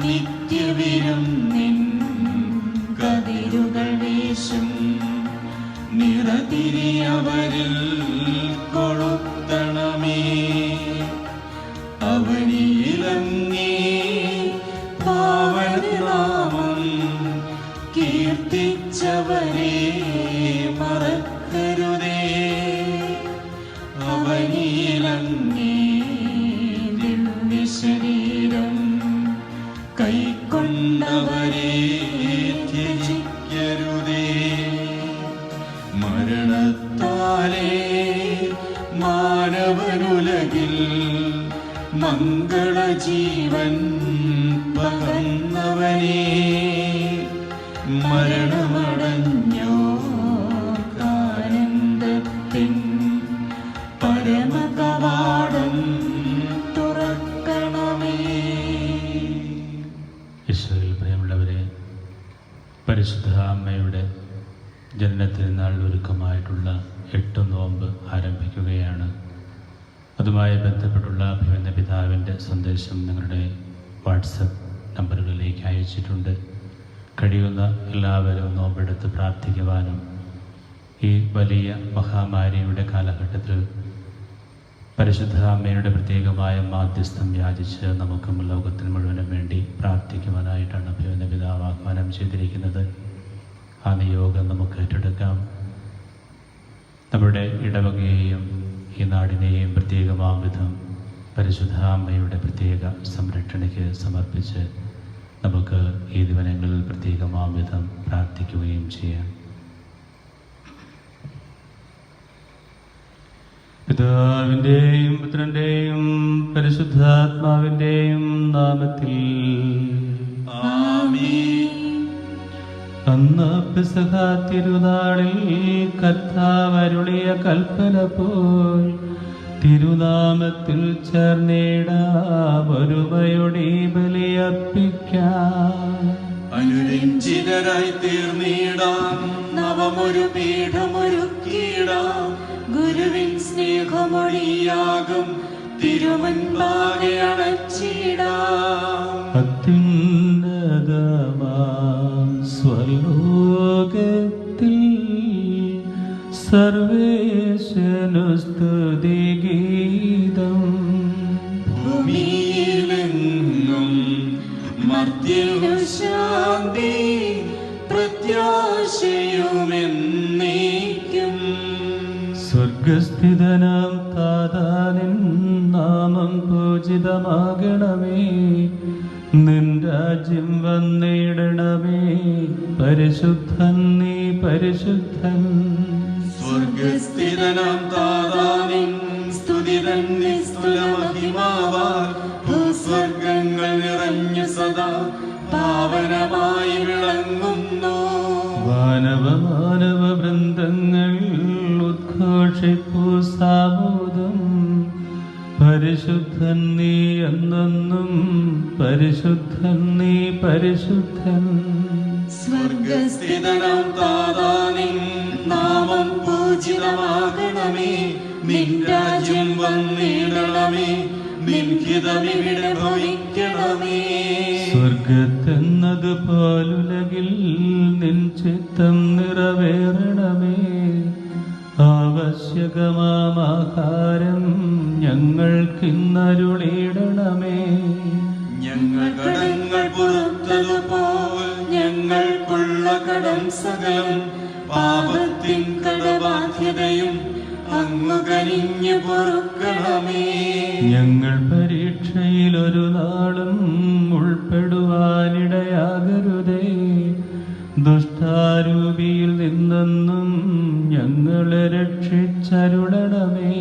നിത്യവിരുന്നിൻ കതിരുകൾ വീശും നിറതിരി അവരിൽ കൊളുത്തണമേ. അവനിലങ്ങേ പാവനനാമം കീർത്തിച്ചവരെ മറക്കരുതേ. അവനിലങ്ങേ ദിവ്യശരീരം കൈക്കൊണ്ടവരെ ത്യജിക്കരുതേ. മരണത്താലേ മാനവനുലകിൽ മംഗളജീവൻ പകർന്നവനേ. മരണമടഞ്ഞോർക്കാനന്ദത്തിൻ പരമകവാടം തുറക്കണമേ. ഈശോയിൽ പ്രിയമുള്ളവരെ, പരിശുദ്ധ അമ്മയുടെ ജനനത്തിരുന്നാൾ ഒരുക്കമായിട്ടുള്ള 8 നോമ്പ് ആരംഭിക്കുകയാണ്. അതുമായി ബന്ധപ്പെട്ടുള്ള അഭിമന്യ പിതാവിൻ്റെ സന്ദേശം നിങ്ങളുടെ വാട്സപ്പ് നമ്പറുകളിലേക്ക് അയച്ചിട്ടുണ്ട്. കഴിയുന്ന എല്ലാവരും നോമ്പെടുത്ത് പ്രാർത്ഥിക്കുവാനും ഈ വലിയ മഹാമാരിയുടെ കാലഘട്ടത്തിൽ പരിശുദ്ധ അമ്മയുടെ പ്രത്യേകമായ മാധ്യസ്ഥം യാചിച്ച് നമുക്കും ലോകത്തിന് മുഴുവനും വേണ്ടി പ്രാർത്ഥിക്കുവാനായിട്ടാണ് അഭിമന്യ പിതാവ് ആഹ്വാനം ചെയ്തിരിക്കുന്നത്. ആ നിയോഗം നമുക്ക് ഏറ്റെടുക്കാം. നമ്മുടെ ഇടവകയെയും ഈ നാടിനെയും പ്രത്യേകമാം വിധം പരിശുദ്ധ അമ്മയുടെ പ്രത്യേക സംരക്ഷണയ്ക്ക് സമർപ്പിച്ച് നമുക്ക് ഈ ദിവനങ്ങളിൽ പ്രത്യേകമാം വിധം പ്രാർത്ഥിക്കുകയും ചെയ്യാം. പിതാവിൻ്റെയും പുത്രൻ്റെയും പരിശുദ്ധാത്മാവിൻ്റെയും നാമത്തിൽ അന്ന് പെസഹ തിരുനാളിൽ കർത്താവ് അരുളിയ കൽപ്പന പോൽ തിരുനാമത്തിൽ ചേർന്നിടാം, ഒരുമയുടെ ബലിയർപ്പിക്കാം. അനുരഞ്ജിതരായി തീർന്നിടാം, നവമൊരു പീഠമൊരുക്കിയിടാം. ഗുരുവിൻ സ്നേഹമൊഴിയാകും തിരുമുൻപാകെ അണച്ചിടാം. അത്യുന്നതമാം സ്വലോകത്തിൽ സർവേശനു സ്തുതിഗീതം. ഭൂമിയിലെങ്ങും മർത്യനു ശാന്തി പ്രത്യാശയുമെന്നേക്കും. സ്വർഗസ്ഥിതനാം താതാ നിൻ നാമം പൂജിതമാകണമേ. നിൻ രാജ്യം വന്നിടണമേ. പരിശുദ്ധൻ നീ പരിശുദ്ധൻ. സ്വർഗസ്ഥിതനാം താതാ നിൻ സ്തുതിതൻ നിസ്തുല മഹിമാവാൽ ഭൂസ്വർഗങ്ങൾ നിറഞ്ഞു സദാ പാവനമായി വിളങ്ങുന്നു. മാനവ വൃന്ദങ്ങൾ ഉദ്ഘോഷിപ്പൂ സാമോദം. പരിശുദ്ധൻ നീ എന്നെന്നും പരിശുദ്ധൻ നീ പരിശുദ്ധൻ. സ്വർഗസ്ഥിതനാം താതാ നിൻ നാമം പൂജിതമാകണമേ. നിൻ രാജ്യം വന്നിടണമേ. നിൻ ഹിതമിവിടെ ഭവിക്കണമേ. സ്വർഗത്തെന്നത് പോലുലകിൽ നിൻ ചിത്തം നിറവേറണമേ. ആവശ്യകമാഹാരം ഞങ്ങൾക്കിന്നരുളിടണമേ. ഞങ്ങൾ കടങ്ങൾ പുറത്തതുപോൽ ഞങ്ങൾക്കുള്ള കടം സകലം പാപത്തിൻ കടബാധ്യതയും അങ്ങ് കനിഞ്ഞു പൊറുക്കണമേ. ഞങ്ങൾ പരീക്ഷയിൽ ഒരു നാളും ഉൾപ്പെടുവാനിടയാകരുതേ. ദുഷ്ടാരൂപിയിൽ നിന്നെന്നും ഞങ്ങളെ രക്ഷിച്ചരുളണമേ.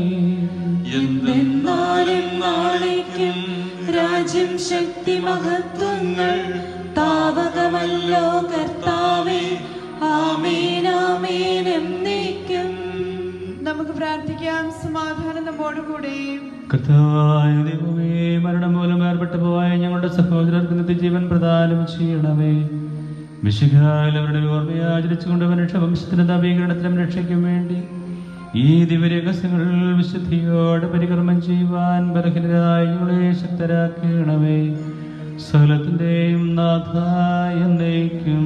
എന്തെന്നാലും നാളേക്കും രാജ്യം ശക്തി മഹത്വങ്ങൾ താവകമല്ലോ കർത്താവേ. ആമേൻ ആമേൻ എന്നേക്കും. നമുക്ക് പ്രാർത്ഥിക്കാം. സമാധാനം നമ്മോടുകൂടെ. കർത്താവായ ദൈവമേ, മരണം മൂലം ഏർപ്പെട്ടു പോയ ഞങ്ങളുടെ സഹോദരർക്ക് നിത്യജീവൻ പ്രദാനം ചെയ്യണമേ. വിശുദ്ധാൽ അവരുടെ ഓർമ്മയെ ആചരിച്ചുകൊണ്ട് മനുഷ്യവംശത്തിന്റെ നവീകരണത്തിനും രക്ഷയ്ക്കും വേണ്ടി ഈ ദിവ്യരഹസ്യങ്ങൾ വിശുദ്ധിയോടെ പരികർമ്മം ചെയ്യുവാൻ ബലഹീനരായി ഞങ്ങളെ ശക്തരാക്കണമേ. സകലത്തിന്റെയും നാഥായ എന്നേക്കും.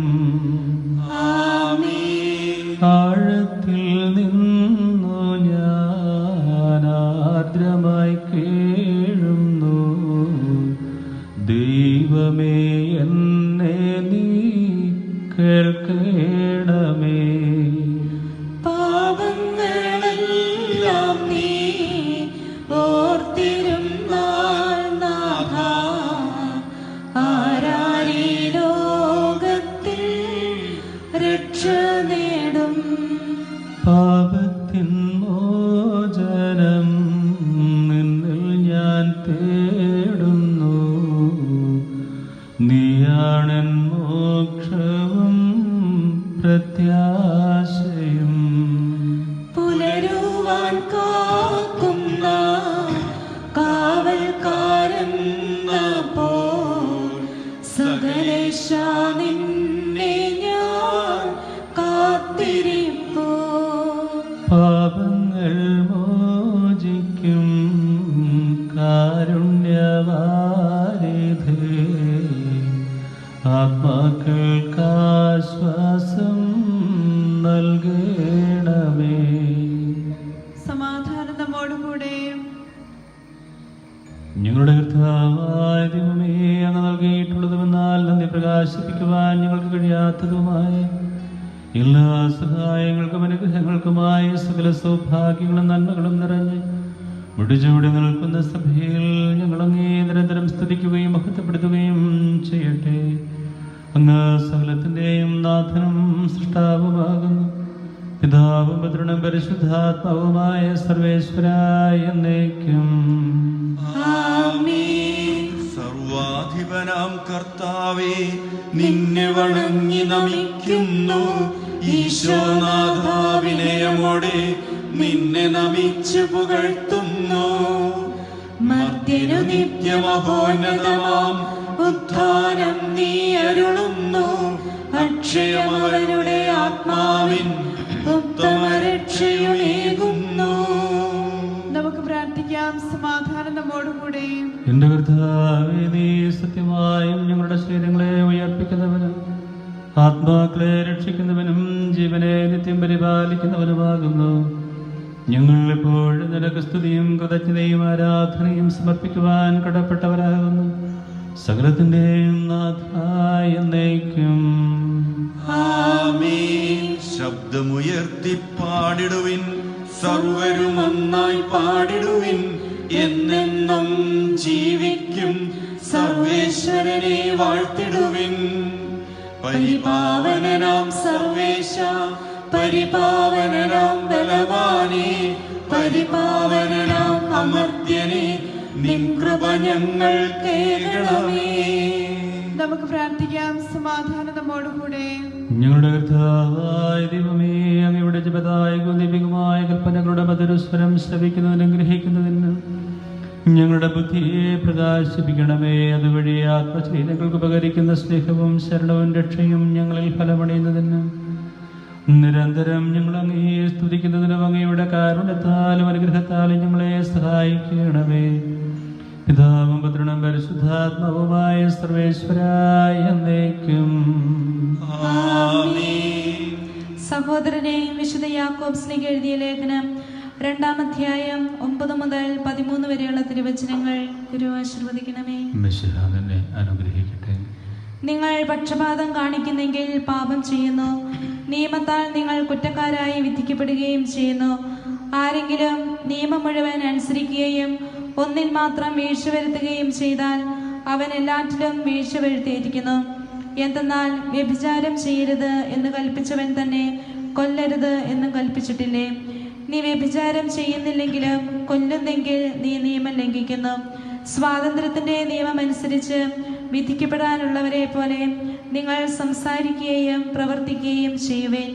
ആഴത്തിൽ നിന്നു ഞാൻ ആർദ്രമായി കേഴുന്നു. ദൈവമേ, എന്നെ നീ കേൾക്കണമേ. പാപങ്ങളെല്ലാം നീ ഓർത്തിരുന്നാൽ നാഥാ, ആരാരീ ലോകത്തിൽ രക്ഷ നേടും. പാപത്തിൻ മോചനം നിന്നിൽ ഞാൻ തേടുന്നു. നീയാണെൻ മോക്ഷവും പ്രത്യാശയും. പുലരുവാൻ കാക്കുന്ന കാവൽക്കാരെന്ന പോൽ സകലേശ നിന്നെ ഞാൻ കാത്തിരിപ്പോ. പാപങ്ങൾ മോചിക്കും കാരുണ്യവാരിധേ, ആത്മാക്കൾക്കാശ്വാസം നൽകണമേ. സമാധാനം നമ്മോടുകൂടെ. ഞങ്ങളുടെ കർത്താവായ ദൈവമേ, അങ്ങ് നൽകിയിട്ടുള്ളതുമെന്നാൽ നന്ദി പ്രകാശിപ്പിക്കുവാൻ ഞങ്ങൾക്ക് കഴിയാത്തതുമായ എല്ലാ സഹായങ്ങൾക്കും അനുഗ്രഹങ്ങൾക്കുമായി സകല സൗഭാഗ്യങ്ങളും നന്മകളും നിറഞ്ഞ് മുടിചൂടി നിൽക്കുന്ന സഭയിൽ ഞങ്ങൾ അങ്ങേ നിരന്തരം സ്തുതിക്കുകയും മഹത്വപ്പെടുത്തുകയും ചെയ്യട്ടെ. അങ്ങ് സകലത്തിൻ്റെയും നാഥനും സൃഷ്ടാവുമാകുന്നു. പിതാവും പുത്രനും പരിശുദ്ധാത്മാവുമായ സർവേശ്വരായ എന്നേക്കും. സർവാധിപനാം കർത്താവേ, നിന്നെ വണങ്ങി നമിക്കുന്നു. ഈശോനാഥാവിനയമോടെ നിന്നെ നമിച്ചു പുകഴ്ത്തുന്നു. മർത്യനു നിത്യമഹോന്നതമാം ഉദ്ധാനം നീ അരുളുന്നു. അക്ഷയമവരുടെ ആത്മാവിൻ ഉത്തമരക്ഷയുമേകുന്നു. നമുക്ക് പ്രാർത്ഥിക്കാം. സമാധാനം നമ്മോടുകൂടെ. എന്റെ കർത്താവേ, നീ സത്യമായും ഞങ്ങളുടെ ശരീരങ്ങളെ ഉയർപ്പിക്കുന്നവനും ആത്മാക്കളെ രക്ഷിക്കുന്നവനും ജീവനെ നിത്യം പരിപാലിക്കുന്നവനുമാകുന്നു. ഞങ്ങൾ എപ്പോഴും നിനക്ക് സ്തുതിയും കൃതജ്ഞതയും ആരാധനയും സമർപ്പിക്കുവാൻ കടപ്പെട്ടവരാകുന്നു. സകലത്തിന്റെയും നാഥായ എന്നേക്കും. ശബ്ദമുയർത്തി പാടിടുവിൻ, സർവരും ഒന്നായി പാടിടുവിൻ. എന്നെന്നും ജീവിക്കും സർവേശ്വരനെ വാഴ്ത്തിടുവിൻ. പരിപാവനനാം സർവേശ, പരിപാവനനാം ബലവാനേ, പരിപാവനനാം അമർത്യനേ, നിൻ കൃപ ഞങ്ങൾ കേൾക്കണമേ. നമുക്ക് പ്രാർത്ഥിക്കാം. സമാധാനം നമ്മോടുകൂടെ. ഞങ്ങളുടെ കർത്താവായ ദൈവമേ, അങ്ങയുടെ ജപദായകവും ദൈവികമായ കൽപ്പനകളുടെ മധുരസ്വരം ശ്രവിക്കുന്നതിനും ഗ്രഹിക്കുന്നതിനും ഞങ്ങളുടെ ബുദ്ധിയെ പ്രകാശിപ്പിക്കണമേ. അതുവഴി ആത്മശരീരങ്ങൾക്ക് ഉപകരിക്കുന്ന സ്നേഹവും ശരണവും രക്ഷയും ഞങ്ങളിൽ ഫലമണിയുന്നതിനും നിരന്തരം ഞങ്ങൾ അങ്ങയെ സ്തുതിക്കുന്നതിനും അങ്ങയുടെ കാരുണ്യത്താലും അനുഗ്രഹത്താലും ഞങ്ങളെ സഹായിക്കണമേ. പിതാവും പുത്രനും പരിശുദ്ധാത്മാവുമായ സർവേശ്വരായ എന്നേക്കും. സഹോദരനെ, വിശുദ്ധ യാക്കോബ് സ്ലീഹ എഴുതിയ ലേഖനം 2-ാം അധ്യായം 9 മുതൽ 13 വരെയുള്ള തിരുവചനങ്ങൾ ഗുരു ആശീർവദിക്കണമേ. മിശിഹ നിന്നെ അനുഗ്രഹിക്കട്ടെ. നിങ്ങൾ പക്ഷപാതം കാണിക്കുന്നെങ്കിൽ പാപം ചെയ്യുന്നു. നിയമത്താൽ നിങ്ങൾ കുറ്റക്കാരായി വിധിക്കപ്പെടുകയും ചെയ്യുന്നു. ആരെങ്കിലും നിയമം മുഴുവൻ അനുസരിക്കുകയും ഒന്നിൽ മാത്രം വീഴ്ച വരുത്തുകയും ചെയ്താൽ അവൻ എല്ലാറ്റിലും വീഴ്ച വരുത്തിയിരിക്കുന്നു. എന്തെന്നാൽ വ്യഭിചാരം ചെയ്യരുത് എന്ന് കൽപ്പിച്ചവൻ തന്നെ കൊല്ലരുത് എന്നും കൽപ്പിച്ചിട്ടില്ലേ? നീ വ്യഭിചാരം ചെയ്യുന്നില്ലെങ്കിലും കൊല്ലുന്നെങ്കിൽ നീ നിയമം ലംഘിക്കുന്നു. സ്വാതന്ത്ര്യത്തിന്റെ നിയമമനുസരിച്ച് വിധിക്കപ്പെടാനുള്ളവരെ പോലെ നിങ്ങൾ സംസാരിക്കുകയും പ്രവർത്തിക്കുകയും ചെയ്യുവേൻ.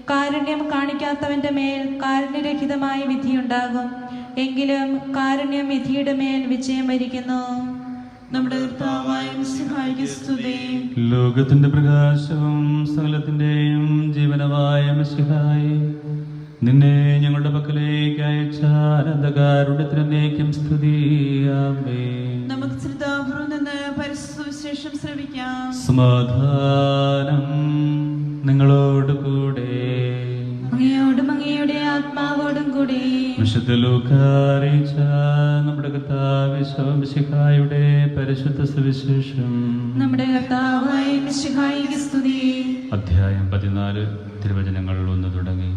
കാരുണ്യം കാണിക്കാത്തവന്റെ മേൽ കാരുണ്യരഹിതമായ വിധിയുണ്ടാകും. എങ്കിലും കാരുണ്യം വിധിയുടെ മേൽ വിജയം വരിക്കുന്നു. നമ്മുടെ കർത്താവായ മിശിഹായ്ക്ക് സ്തുതി. ലോകത്തിന്റെ പ്രകാശവും സകലത്തിന്റെയും ജീവനമായ മിശിഹായേ, നിന്നെ ഞങ്ങളുടെ പക്കലേക്ക് സകലകാരുടെ തിരുനേക്കും സ്തുതി. ആമേൻ. നമുക്ക് ശ്രദ്ധാപൂർവം നിന്ന് പരിശുദ്ധ സുവിശേഷം ശ്രവിക്കാം. സമാധാനം നിങ്ങളോട് കൂടെ. അങ്ങയോടും അങ്ങയുടെ ആത്മാവോടും കൂടി. വിശുദ്ധ ലൂക്കാ അറിയിച്ച നമ്മുടെ കർത്താവ് മിശിഹായുടെ പരിശുദ്ധ സുവിശേഷം. നമ്മുടെ കർത്താവായ മിശിഹായിക്ക് സ്തുതി. അധ്യായം 14 തിരുവചനങ്ങൾ 1 തുടങ്ങി.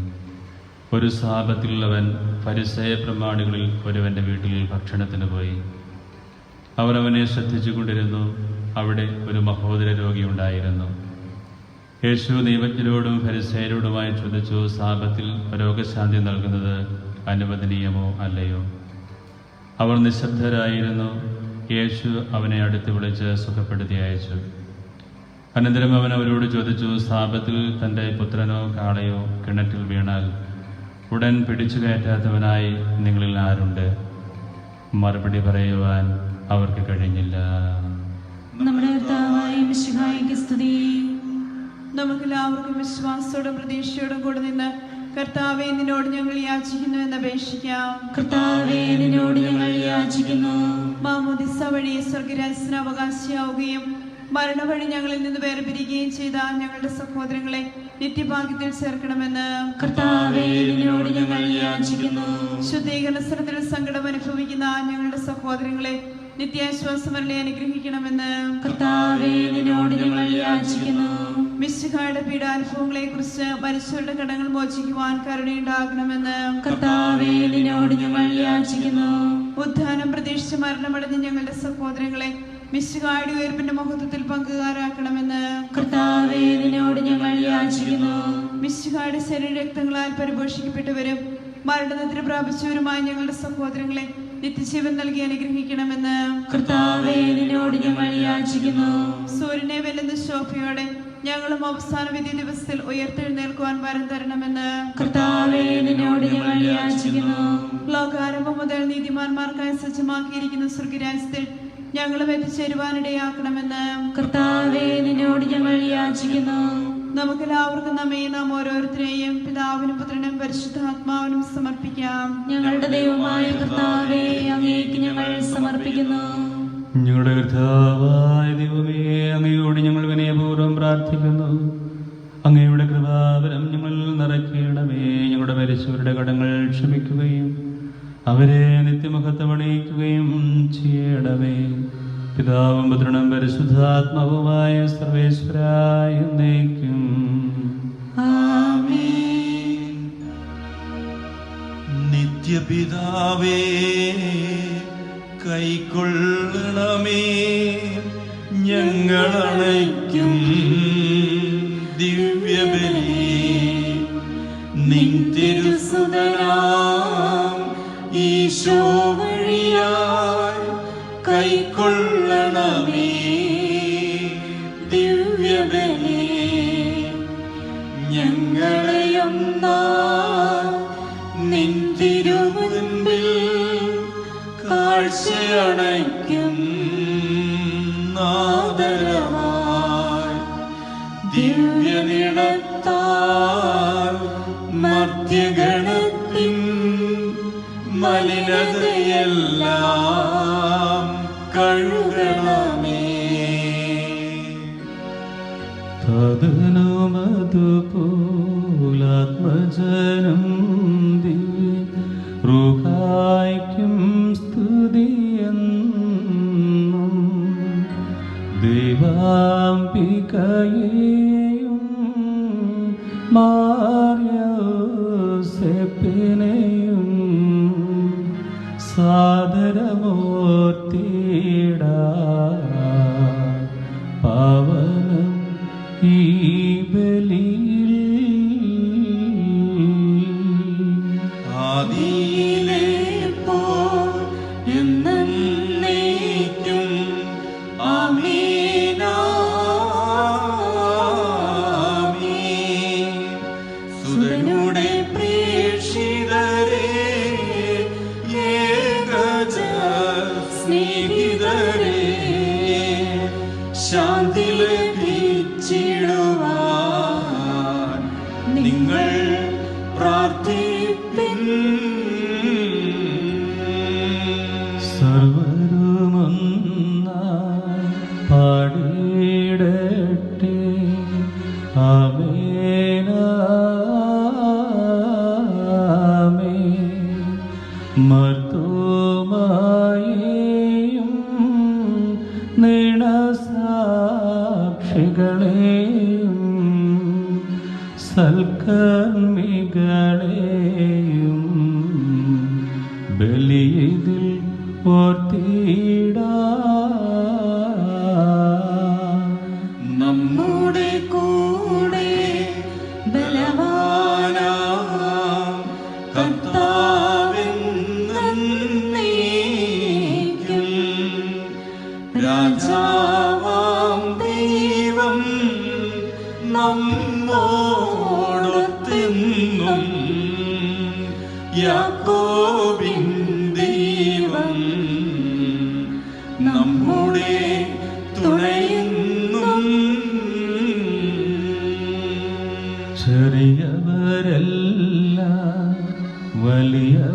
ഒരു സാബത്തിൽ അവൻ ഫരിസേയ പ്രമാണികളിൽ ഒരുവന്റെ വീട്ടിൽ ഭക്ഷണത്തിന് പോയി. അവർ അവനെ ശ്രദ്ധിച്ചുകൊണ്ടിരുന്നു. അവിടെ ഒരു മഹോദര രോഗിയുണ്ടായിരുന്നു. യേശു നിയമജ്ഞരോടും ഫരിസേയരോടുമായി ചോദിച്ചു, സാബത്തിൽ രോഗശാന്തി നൽകുന്നത് അനുവദനീയമോ അല്ലയോ? അവർ നിശബ്ദരായിരുന്നു. യേശു അവനെ അടുത്ത് വിളിച്ച് സുഖപ്പെടുത്തി അയച്ചു. അനന്തരം അവൻ അവരോട് ചോദിച്ചു, സാബത്തിൽ തൻ്റെ പുത്രനോ കാളയോ കിണറ്റിൽ വീണാൽ ഉടൻ പിടിച്ചു കയറ്റാത്തവനായി നിങ്ങളിൽ ആരുണ്ട്? മറുപടി പറയുവാൻ അവർക്ക് കഴിഞ്ഞില്ല. നമ്മുടെ കർത്താവായ മിശിഹായിക്ക് സ്തുതി. നമുക്കെല്ലാവർക്കും വിശ്വാസത്തോടും പ്രതീക്ഷയോടും കൂടെ നിന്ന് കർത്താവേ നിന്നോട് ഞങ്ങൾ യാചിക്കുന്നു എന്ന് അപേക്ഷിക്കാം. കർത്താവേ നിന്നോട് ഞങ്ങൾ യാചിക്കുന്നു. മാമോദിസ വഴി സ്വർഗരാജ്യത്തിന് അവകാശിയാവുകയും മരണവഴി ഞങ്ങളിൽ നിന്ന് വേർപിരിക്കുകയും ചെയ്ത ഞങ്ങളുടെ സഹോദരങ്ങളെ നിത്യഭാഗ്യത്തിൽ ചേർക്കണമെന്ന് കർത്താവേ നിന്നോട് ഞങ്ങൾ യാചിക്കുന്നു. ശുദ്ധീകരണ സ്ഥലത്തിൽ സങ്കടം അനുഭവിക്കുന്ന ഞങ്ങളുടെ സഹോദരങ്ങളെ നിത്യാശ്വാസമരളെ അനുഗ്രഹിക്കണമെന്ന് കർത്താവേ നിന്നോട് ഞങ്ങൾ യാചിക്കുന്നു. മിശിഹായുടെ പീഡാനുഭവങ്ങളെ കുറിച്ച് മനുഷ്യരുടെ കടങ്ങൾ മോചിക്കുവാൻ കരുണയുണ്ടാകണമെന്ന് കർത്താവേ നിന്നോട് ഞങ്ങൾ യാചിക്കുന്നു. ഉദ്ധാനം പ്രതീക്ഷിച്ച് മരണമടഞ്ഞ ഞങ്ങളുടെ സഹോദരങ്ങളെ മിശിഹായുടെ ഉയർപ്പിന്റെ മഹത്വത്തിൽ പങ്കുകാരാക്കണമെന്ന് കർത്താവേ നിന്നോട് ഞങ്ങൾ യാചിക്കുന്നു. മിശിഹായുടെ ശരീരരക്തങ്ങളാൽ പരിപോഷിക്കപ്പെട്ടവരും മരണനിദ്ര പ്രാപിച്ചവരുമായ ഞങ്ങളുടെ സഹോദരങ്ങളെ നിത്യജീവൻ നൽകി അനുഗ്രഹിക്കണമെന്ന് കർത്താവേ നിന്നോട് ഞങ്ങൾ യാചിക്കുന്നു. സൂര്യനെ വെല്ലുന്ന ശോഭയോടെ ഞങ്ങളും അവസാന വിധി ദിവസത്തിൽ ഉയർത്തെഴുന്നേൽക്കുവാൻ വരം തരണമെന്ന് കർത്താവേ നിന്നോട് ഞങ്ങൾ യാചിക്കുന്നു. ലോകാരംഭം മുതൽ നീതിമാന്മാർക്കായി സജ്ജമാക്കിയിരിക്കുന്ന സ്വർഗരാജ്യത്തിൽ ഞങ്ങളും എത്തിച്ചേരുവാനിടയാക്കണമെന്ന് കർത്താവേ നിന്നോട് ഞങ്ങൾ യാചിക്കുന്നു. നമുക്കെല്ലാവർക്കും നാം ഓരോരുത്തരെയും പിതാവിനും പുത്രനും പരിശുദ്ധാത്മാവിനും സമർപ്പിക്കാം. ഞങ്ങളുടെ ദൈവമായ കർത്താവേ അങ്ങേക്ക് ഞങ്ങൾ സമർപ്പിക്കുന്നു. ഞങ്ങളുടെ കർത്താവായ ദൈവമേ, അങ്ങയോട് ഞങ്ങൾ വിനയപൂർവ്വം പ്രാർത്ഥിക്കുന്നു. അങ്ങയുടെ കൃപാവരം ഞങ്ങൾ നിറയ്ക്കണമേ. ഞങ്ങളുടെ മരിച്ചവരുടെ കടങ്ങൾ ക്ഷമിക്കുകയും അവരെ നിത്യമഹത്വമണിയിക്കുകയും ചെയ്യണമേ. പിതാവും പുത്രനും പരിശുദ്ധാത്മാവുമായ സർവേശ്വരായ എന്നേക്കും ആമേൻ. നിത്യപിതാവേ കൈക്കൊള്ളണമേ ഞങ്ങളണയ്ക്കും ദിവ്യബലി. നിൻ തിരുസുതനാം ഈശോ വഴിയായി കൈക്കൊള്ളണമേ ദിവ്യബലി. ഞങ്ങളെയൊന്നാം നിൻ തിരുമുൻപിൽ കാഴ്ചയണയ്ക്കും നാദരമായി. ദിവ്യനിടത്താൽ മർത്യഗണത്തിൻ മലിനതയെല്ലാം കഴുകണമേ. തദനുമതുപോലാത്മജനം ൃഹായ്ക്കും സ്തുതിയെന്നും ദൈവാംബികയെയും മാർയോസെപ്പിനെയും സാദരമൂർത്തിയിടാൻ പാവനം ഈ ബലിയിൽ. ആദിയിലെ പോൽ എന്നേക്കും ആമേൻ ആമേൻ. സുതനുടെ പ്രേക്ഷിതരെ ഏക പാടിയിടട്ടെ. ആമേൻ ആമേൻ. മർത്തോമായെയും നിണസാക്ഷികളെയും സൽക്കർമ്മികളെയും ബലിയിതിൽ ഓർത്തിടാം. നമ്മുടെ കൂടെ ബലവാനാം കർത്താവെന്നേക്കും രാജാവാം ദൈവം നമ്മോടൊത്തെന്നും യാക്കോബിൻ ദൈവം നമ്മുടെ തുണയെന്നും. ചെറിയവരല്ല വലിയവരൊപ്പം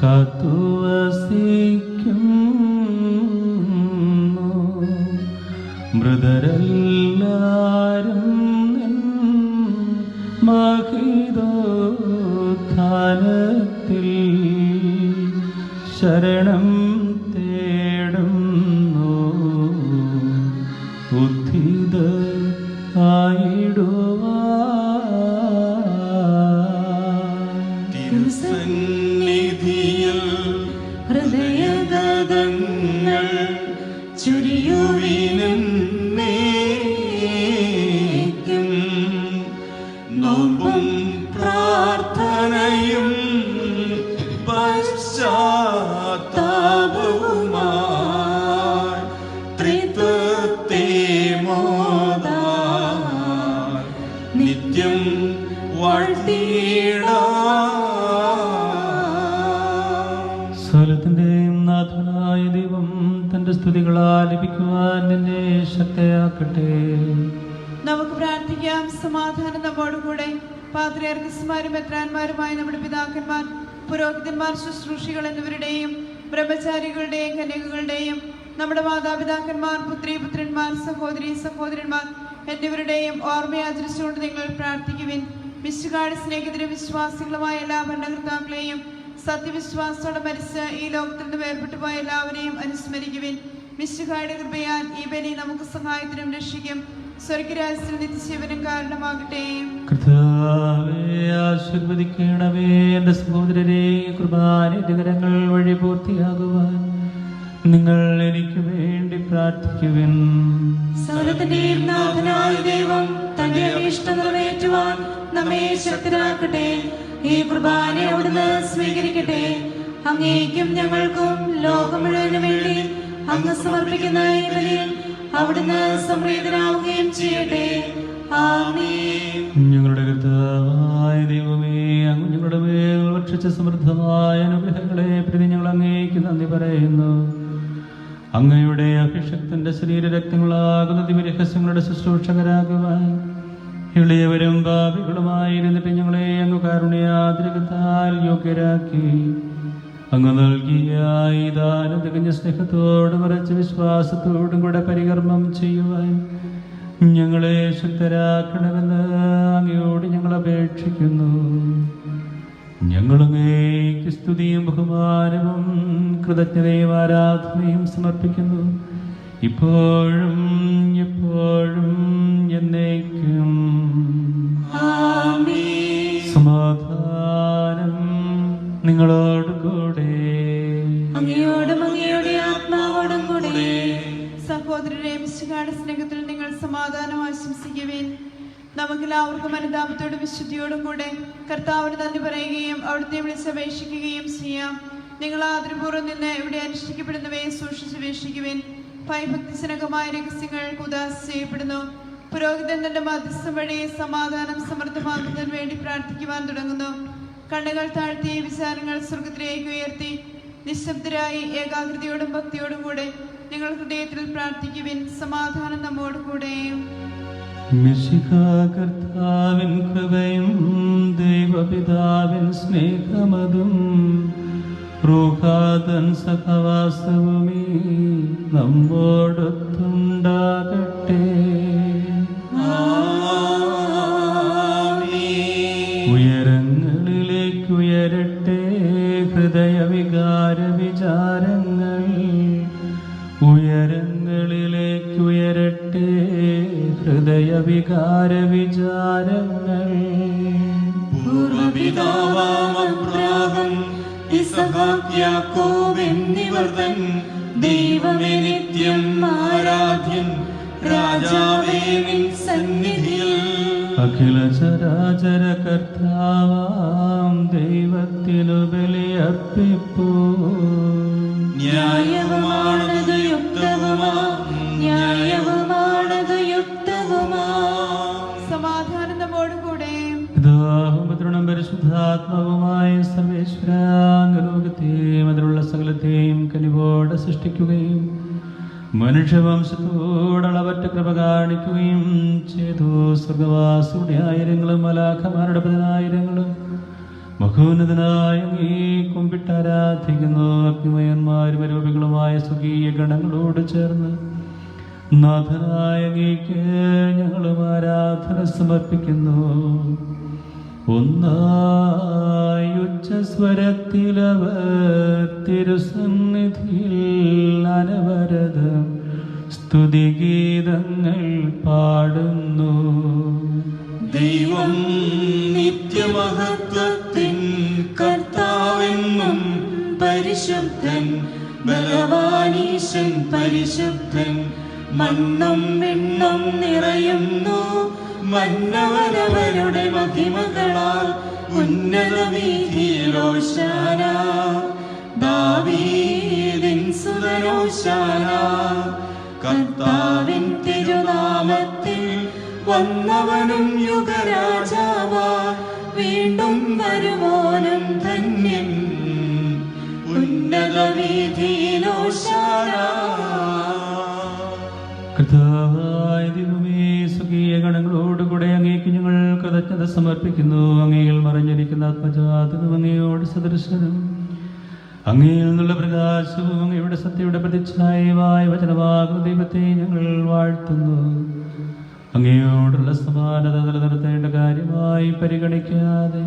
കാത്തുവസിക്കുന്നു. മൃതരെല്ലാരും നിൻ മഹിതോത്ഥാനത്തിൽ ശരണം തേടുന്നു. ഉദ്ധിത തിരുസന്നിധിയിൽ ഹൃദയഗതങ്ങൾ ചുരിയുവിനെന്നേക്കും നോമ്പും പ്രാർത്ഥനയും പശ്ചാത്താപവുമായി ത്രിത്വത്തെ മോദാൻ നിത്യം വാഴ്ത്തിയിടാം. സകലത്തിന്റെയും നാഥനായ ദൈവം തന്റെ സ്തുതികൾ ആലപിക്കുവാൻ നിന്നെ ശക്തയാക്കട്ടെ. നമുക്ക് പ്രാർത്ഥിക്കാം. സമാധാനം നമ്മോടുകൂടെ. പാത്രിയാർക്കീസുമാരും മെത്രാന്മാരുമായ നമ്മുടെ പിതാക്കന്മാർ, പുരോഹിതന്മാർ, ശുശ്രൂഷികൾ എന്നിവരുടെയും ബ്രഹ്മചാരികളുടെയും കന്യകകളുടെയും നമ്മുടെ മാതാപിതാക്കന്മാർ, പുത്രീപുത്രന്മാർ, സഹോദരീ സഹോദരന്മാർ എന്നിവരുടെയും ഓർമ്മയാചരിച്ചുകൊണ്ട് നിങ്ങൾ പ്രാർത്ഥിക്കുവിൻ. മിശിഹായുടെ സ്നേഹിതരും വിശ്വാസികളുമായ എല്ലാ ഭരണകർത്താക്കളെയും സത്യവിശ്വാസത്തോടെ മരിച്ച് ഈ ലോകത്തിൽ നിന്ന് വേർപെട്ടു പോയ എല്ലാവരെയും അനുസ്മരിക്കുവിൻ. മിശിഹായുടെ കൃപയാൽ ഈ ബലി നമുക്ക് സഹായത്തിനും രക്ഷിക്കും സ്വർഗരാജ്യത്തിൽ നിത്യജീവനും കാരണമാകട്ടെ. കർത്താവേ, ആശീർവദിക്കണമേ. എൻ്റെ സഹോദരരെ, കുർബാനയുടെ കരങ്ങൾ വഴി പൂർത്തിയാകുവാൻ നിങ്ങൾ എനിക്ക് വേണ്ടി പ്രാർത്ഥിക്കുവിൻ. സകലത്തിന്റെയും നാഥനായ ദൈവം തന്റെ അഭീഷ്ടം നിറവേറ്റുവാൻ നമ്മെ ശക്തരാക്കട്ടെ. ഈ കുർബാന അവിടുന്ന് സ്വീകരിക്കട്ടെ. അങ്ങേക്കും ഞങ്ങൾക്കും ലോകം മുഴുവനും വേണ്ടി അങ്ങ് സമർപ്പിക്കുന്ന ഈ ബലിയിൽ അവിടുന്ന് സംപ്രീതനാവുകയും ചെയ്യട്ടെ. ആമേൻ. ഞങ്ങളുടെ കർത്താവായ ദൈവമേ, അങ്ങ് ഞങ്ങളുടെ മേൽ വർഷിച്ച സമൃദ്ധമായ അനുഗ്രഹങ്ങളെ പ്രതി ഞങ്ങൾ അങ്ങേക്ക് നന്ദി പറയുന്നു. അങ്ങയുടെ അഭിഷക്തന്റെ ശരീരരക്തങ്ങളാകുന്ന ദിവ്യരഹസ്യങ്ങളുടെ ശുശ്രൂഷകരാകുവാൻ എളിയവരും പാപികളുമായിരുന്നിട്ട് ഞങ്ങളെ അങ്ങ് കാരുണ്യാതിരകത്താൽ യോഗ്യരാക്കി. അങ്ങ് നൽകിയ ഈ ദാനം തികഞ്ഞ സ്നേഹത്തോടും ഉറച്ച വിശ്വാസത്തോടും കൂടെ പരികർമ്മം ചെയ്യുവാൻ ഞങ്ങളെ ശക്തരാക്കണമെന്ന് അങ്ങയോട് ഞങ്ങൾ അപേക്ഷിക്കുന്നു. ഞങ്ങളങ്ങേക്ക് സ്തുതിയും ബഹുമാനവും കൃതജ്ഞതയും ആരാധനയും സമർപ്പിക്കുന്നു, ഇപ്പോഴും എപ്പോഴും എന്നേക്കും. സമാധാനം നിങ്ങളോട് കൂടെ. അങ്ങയോടും അങ്ങയുടെ ആത്മാവോടും കൂടെ. സഹോദരരെ, മിശിഹായുടെ സ്നേഹത്തിൽ നിങ്ങൾ സമാധാനം ആശംസിക്കുവിൻ. നമുക്കെല്ലാവർക്കും അനുതാപത്തോടും വിശുദ്ധിയോടും കൂടെ കർത്താവിന് നന്ദി പറയുകയും അവിടുത്തെ വിളിച്ചപേക്ഷിക്കുകയും ചെയ്യാം. നിങ്ങൾ ആദരപൂർവ്വം നിന്ന് ഇവിടെ അനുഷ്ഠിക്കപ്പെടുന്നവയെ സൂക്ഷിച്ച് വീക്ഷിക്കുവിൻ. ഭയഭക്തിജനകമായ രഹസ്യങ്ങൾ ഉദാസ ചെയ്യപ്പെടുന്നു. പുരോഹിതൻ തന്റെ മധ്യസ്ഥം വഴി സമാധാനം സമൃദ്ധമാക്കുന്നതിന് വേണ്ടി പ്രാർത്ഥിക്കുവാൻ തുടങ്ങുന്നു. കണ്ണുകൾ താഴ്ത്തി വിചാരങ്ങൾ സ്വർഗത്തിലേക്ക് ഉയർത്തി നിശബ്ദരായി ഏകാഗ്രതയോടും ഭക്തിയോടും കൂടെ നിങ്ങൾ ഹൃദയത്തിൽ പ്രാർത്ഥിക്കുവിൻ. സമാധാനം നമ്മോട് കൂടെ. മിശിഹാ കർത്താവിൻ കൃപയും ദൈവപിതാവിൻ സ്നേഹമതും റൂഹാതൻ സഹവാസവുമേ നമ്മോടൊത്തുണ്ടാകട്ടെ. ഉയരങ്ങളിലേക്ക് ഉയരട്ടെ ഹൃദയവികാര വിചാരങ്ങൾ, ഉയരങ്ങളിലേക്ക് ഉയരട്ടെ ഹൃദയവികാര വിചാരങ്ങൾ. പൂർവപിതാവാം അബ്രാഹാം, ഇസഹാക്ക്, യാക്കോബ് എന്നിവർ തൻ ദൈവമേ നിത്യം ആരാധ്യൻ, രാജാവേ നിൻ സന്നിധിയിൽ അഖില ചരാചര കർത്താവാം ദൈവത്തിനു ബലിയർപ്പിപ്പൂ. ന്യായവുമാണത് യുക്തവുമാ, ന്യായവുമാണത് യുക്തവുമാ. സമാധാനം നമ്മോടുകൂടെ. പിതാവും പുത്രനും പരിശുദ്ധാത്മാവുമായ സർവേശ്വരാംഗലോകത്തെയും അതിലുള്ള സകലത്തെയും കനിവോടെ സൃഷ്ടിക്കുകയും മനുഷ്യവംശത്തോടളവറ്റ കൃപ കാണിക്കുകയും ചെയ്തു. സ്വർഗവാസിയുടെ ആയിരങ്ങളും മലാഖമാരുടെ പതിനായിരങ്ങളും മഹോന്നതനായ നീ കുമ്പിട്ട് ആരാധിക്കുന്നു. അഗ്നിമയന്മാരും അരൂപികളുമായ സ്വകീയ ഗണങ്ങളോട് ചേർന്ന് നാഥനായ നീക്ക് ഞങ്ങളും ആരാധന സമർപ്പിക്കുന്നു. ഒന്നായി ഉച്ചസ്വരത്തിലവർ തിരുസന്നിധിയിൽ അനവരതം സ്തുതിഗീതങ്ങൾ പാടുന്നു. ദൈവം നിത്യമഹത്വത്തിൻ കർത്താവെന്നും പരിശുദ്ധൻ, ബലവാനീശൻ പരിശുദ്ധൻ. മണ്ണും വിണ്ണും നിറയുന്നു മന്നവരവരുടെ മഹിമകളാൽ. ഉന്നത വീഥിയിൽ ഓശാന, ദാവീദിൻ സുതനോശാന. കർത്താവിൻ തിരുനാമത്തിൽ വന്നവനും യുഗരാജാവാ, വീണ്ടും വരുവോനും ധന്യൻ. ഉന്നത വീഥിയിൽ ഓശാന. കർത്താവായ ദൈവമേ, സ്വകീയ ഗണങ്ങളോടുകൂടെ അങ്ങേക്ക് ഞങ്ങൾ കൃതജ്ഞത സമർപ്പിക്കുന്നു. അങ്ങയിൽ മറഞ്ഞിരിക്കുന്ന ആത്മജാതനും അങ്ങയോട് സദൃശനും അങ്ങയിൽ നിന്നുള്ള പ്രകാശവും അങ്ങയുടെ സത്യയുടെ പ്രതിച്ഛായമായ വചനമാകുന്ന ദൈവത്തെ ഞങ്ങൾ വാഴ്ത്തുന്നു. അങ്ങയോടുള്ള സമാനത നിലനിർത്തേണ്ട കാര്യമായി പരിഗണിക്കാതെ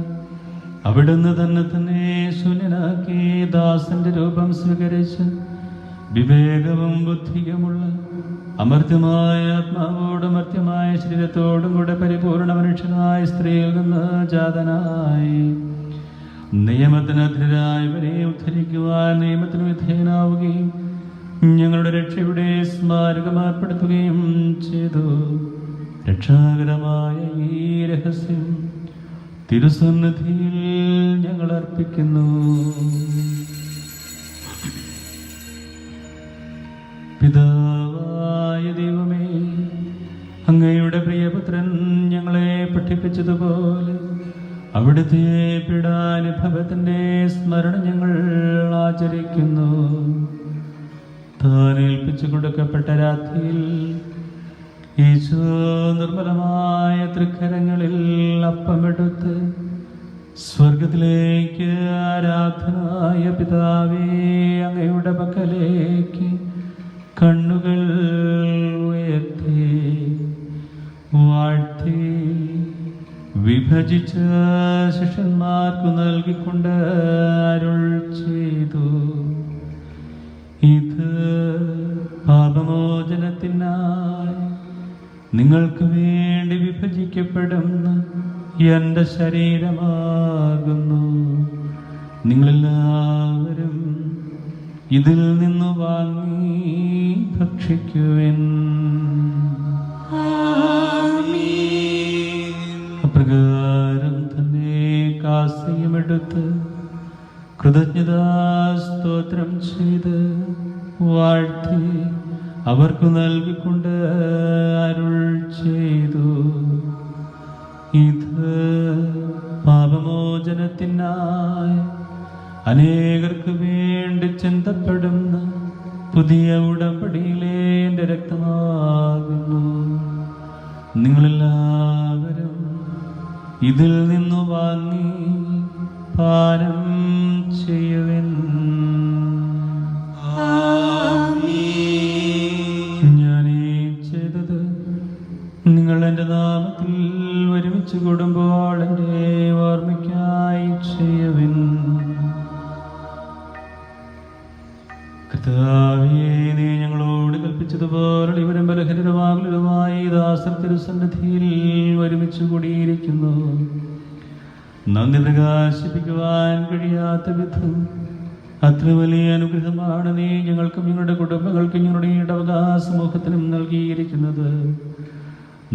അവിടുന്ന് തന്നെ ശൂന്യനാക്കി ദാസന്റെ രൂപം സ്വീകരിച്ച് വിവേകവും ബുദ്ധിയുമുള്ള അമർത്യമായ ആത്മാവോടും മർത്യമായ ശരീരത്തോടും കൂടെ പരിപൂർണ മനുഷ്യനായ സ്ത്രീയിൽ നിന്ന് ജാതനായി നിയമത്തിനെതിരായവരെ ഉദ്ധരിക്കുവാൻ നിയമത്തിന് വിധേയനാവുകയും ഞങ്ങളുടെ രക്ഷയുടെ സ്മാരകമാർപ്പെടുത്തുകയും ചെയ്തു. രക്ഷാകരമായ ഈ രഹസ്യം തിരുസന്നിധിയിൽ ഞങ്ങൾ അർപ്പിക്കുന്നു. പിതാവായ ദൈവമേ, അങ്ങയുടെ പ്രിയപുത്രൻ ഞങ്ങളെ പഠിപ്പിച്ചതുപോലെ അവിടുത്തെ പീഡാനുഭവത്തിന്റെ സ്മരണ ഞങ്ങൾ ആചരിക്കുന്നു. താൻ ഏൽപ്പിച്ചു കൊടുക്കപ്പെട്ട രാത്രിയിൽ ഈശോ നിർമ്മലമായ തൃക്കരങ്ങളിൽ അപ്പമെടുത്ത് സ്വർഗത്തിലേക്ക് ആരാധനായ പിതാവേ അങ്ങയുടെ പക്കലേക്ക് കണ്ണുകൾ ഉയർത്തി വാഴ്ത്തി വിഭജിച്ച ശിഷ്യന്മാർക്കു നൽകിക്കൊണ്ട് അരുൾ ചെയ്തു. ഇത് പാപമോചനത്തിനായി നിങ്ങൾക്ക് വേണ്ടി വിഭജിക്കപ്പെടുന്ന എൻ്റെ ശരീരമാകുന്നു. നിങ്ങളെല്ലാവരും ഇതിൽ നിന്ന് വാങ്ങി ഭക്ഷിക്കുവിൻ. അപ്രകാരം തന്നെ കാസയുമെടുത്ത് കൃതജ്ഞതാസ്തോത്രം ചെയ്ത് വാഴ്ത്തി അവർക്കു നൽകിക്കൊണ്ട് അരുൾ ചെയ്തു. ഇത് പാപമോചനത്തിനായി അനേകർക്ക് വേണ്ടി ചിന്തപ്പെടുന്ന പുതിയ ഉടമ്പടിയിലെ എൻ്റെ രക്തമാകുന്നു. നിങ്ങളെല്ലാവരും ഇതിൽ നിന്നു വാങ്ങി പാനം ചെയ്യുവിൻ. ആമീൻ. വിളിച്ചതുപോലെ ഇവരും ബലഹീനരുമായി ദാസർ തിരുസന്നിധിയിൽ ഒരുമിച്ച് കൂടിയിരിക്കുന്നു. നന്ദി പ്രകാശിപ്പിക്കുവാൻ കഴിയാത്ത വിധം അത്ര വലിയ അനുഗ്രഹമാണ് നീ ഞങ്ങൾക്കും ഞങ്ങളുടെ കുടുംബങ്ങൾക്കും ഞങ്ങളുടെ ഇടവകാശ സമൂഹത്തിനും നൽകിയിരിക്കുന്നത്.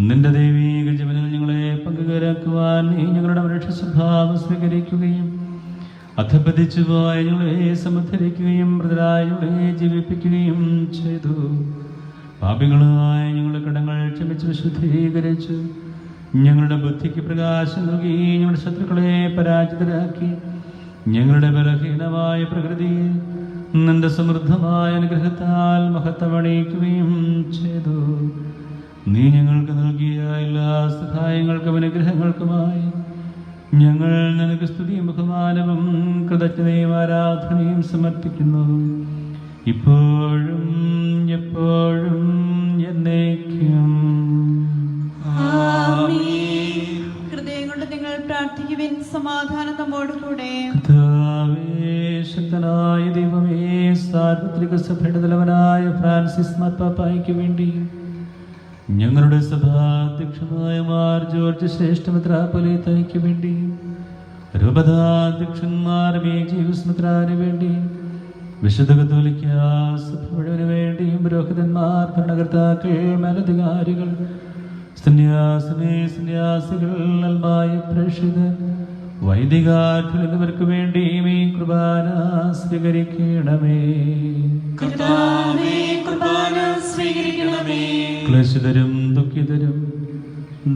നിന്റെ ദൈവീക ജീവനിൽ ഞങ്ങളെ പങ്കുകാരാക്കുവാൻ നീ ഞങ്ങളുടെ മനുഷ്യ സ്വഭാവം സ്വീകരിക്കുകയും അധപതിച്ചു പോയ ഞങ്ങളെ സമുദ്ധരിക്കുകയും മൃതരായ ഞങ്ങളെ ജീവിപ്പിക്കുകയും ചെയ്തു. പാപികളായ ഞങ്ങളുടെ കടങ്ങൾ ക്ഷമിച്ച് വിശുദ്ധീകരിച്ചു ഞങ്ങളുടെ ബുദ്ധിക്ക് പ്രകാശം നൽകി ഞങ്ങളുടെ ശത്രുക്കളെ പരാജിതരാക്കി ഞങ്ങളുടെ ബലഹീനമായ പ്രകൃതിയെ നിന്റെ സമൃദ്ധമായ അനുഗ്രഹത്താൽ മഹത്വമണിയിക്കുകയും ചെയ്തു. നീ ഞങ്ങൾക്ക് നൽകിയ എല്ലാ സഹായങ്ങൾക്കും അനുഗ്രഹങ്ങൾക്കുമായി ഞങ്ങൾ നിനക്ക് സ്തുതിയും ബഹുമാനവും കൃതജ്ഞതയും ആരാധനയും സമർപ്പിക്കുന്നു, ഇപ്പോഴും എപ്പോഴും എന്നേക്കും. ഹൃദയം കൊണ്ട് നിങ്ങൾ പ്രാർത്ഥിക്കുവിൻ. സമാധാനം നമ്മോട് കൂടെ. ശക്തനായ ദൈവമേ, സാർവത്രിക സഭയുടെ തലവനായ ഫ്രാൻസിസ് മാർപ്പാപ്പായ്ക്ക് വേണ്ടി ഞങ്ങളുടെ സഭാധ്യക്ഷനായ മാർ ജോർജ് ശ്രേഷ്ഠ മെത്രാപ്പൊലീത്തയ്ക്ക് വേണ്ടി രൂപതാധ്യക്ഷന്മാർ മേജീവസ് മെത്രാന് വേണ്ടി വിശുദ്ധ കത്തോലിക്ക സഭ മുഴുവന് വേണ്ടിയും പുരോഹിതന്മാർ, ഭരണകർത്താക്കൾ, മേലധികാരികൾ, സന്യാസികൾ, അൽമായ പ്രേക്ഷിതർ, വൈദികാർത്ഥികൾ എന്നിവർക്ക് വേണ്ടിയും ഈ കുർബാന സ്വീകരിക്കണമേ. ക്ലേശിതരും ദുഃഖിതരും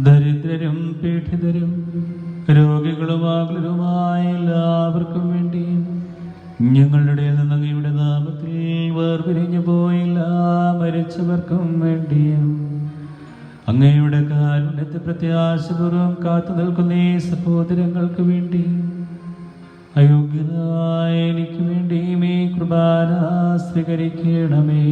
ദരിദ്രരും പീഡിതരും രോഗികളും ആകുലരുമായ എല്ലാവർക്കും വേണ്ടിയും ഞങ്ങളുടെ ഇടയിൽ നിന്ന് അങ്ങയുടെ നാമത്തിൽ വേർപിരിഞ്ഞു പോയില്ല മരിച്ചവർക്കും വേണ്ടിയും അങ്ങയുടെ കാരുണ്യത്തെ പ്രത്യാശപൂർവ്വം കാത്തു നിൽക്കുന്ന ഈ സഹോദരങ്ങൾക്ക് വേണ്ടി അയോഗ്യനായ എനിക്ക് വേണ്ടിയും ഈ കുർബാന സ്വീകരിക്കണമേ.